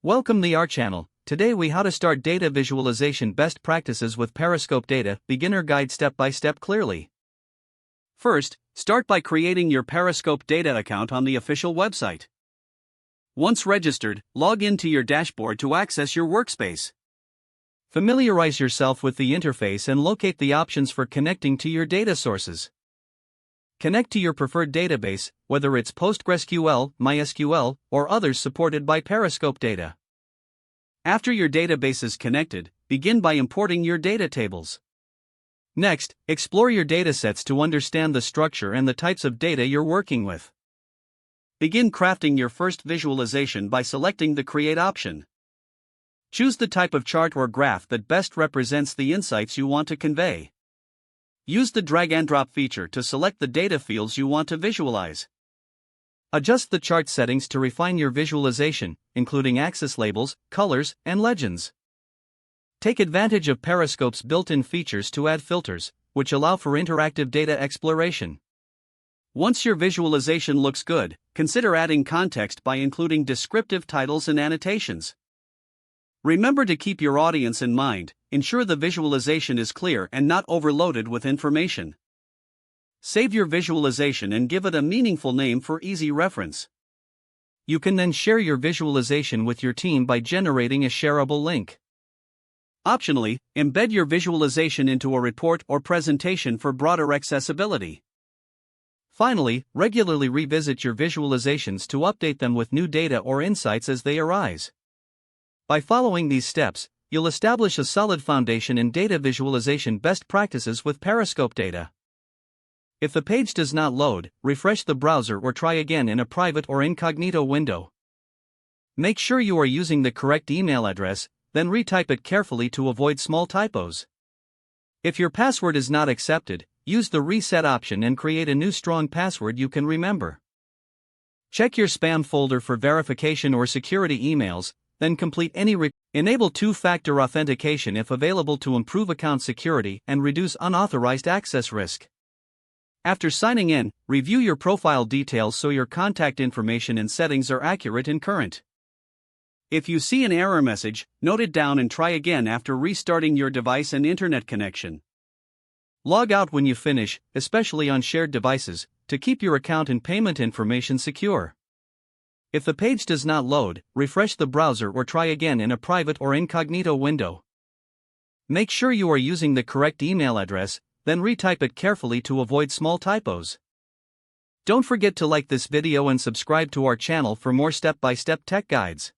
Welcome to our channel. Today we how to start data visualization best practices with Periscope Data, beginner guide step by step clearly. First, start by creating your Periscope Data account on the official website. Once registered, log into your dashboard to access your workspace. Familiarize yourself with the interface and locate the options for connecting to your data sources. Connect to your preferred database, whether it's PostgreSQL, MySQL, or others supported by Periscope Data. After your database is connected, begin by importing your data tables. Next, explore your datasets to understand the structure and the types of data you're working with. Begin crafting your first visualization by selecting the Create option. Choose the type of chart or graph that best represents the insights you want to convey. Use the drag and drop feature to select the data fields you want to visualize. Adjust the chart settings to refine your visualization, including axis labels, colors, and legends. Take advantage of Periscope's built-in features to add filters, which allow for interactive data exploration. Once your visualization looks good, consider adding context by including descriptive titles and annotations. Remember to keep your audience in mind. Ensure the visualization is clear and not overloaded with information. Save your visualization and give it a meaningful name for easy reference. You can then share your visualization with your team by generating a shareable link. Optionally, embed your visualization into a report or presentation for broader accessibility. Finally, regularly revisit your visualizations to update them with new data or insights as they arise. By following these steps, you'll establish a solid foundation in data visualization best practices with Periscope Data. If the page does not load, refresh the browser or try again in a private or incognito window. Make sure you are using the correct email address, then retype it carefully to avoid small typos. If your password is not accepted, use the reset option and create a new strong password you can remember. Check your spam folder for verification or security emails, then complete any Enable two-factor authentication if available to improve account security and reduce unauthorized access risk. After signing in, review your profile details so your contact information and settings are accurate and current. If you see an error message, note it down and try again after restarting your device and internet connection. Log out when you finish, especially on shared devices, to keep your account and payment information secure. If the page does not load, refresh the browser or try again in a private or incognito window. Make sure you are using the correct email address, then retype it carefully to avoid small typos. Don't forget to like this video and subscribe to our channel for more step-by-step tech guides.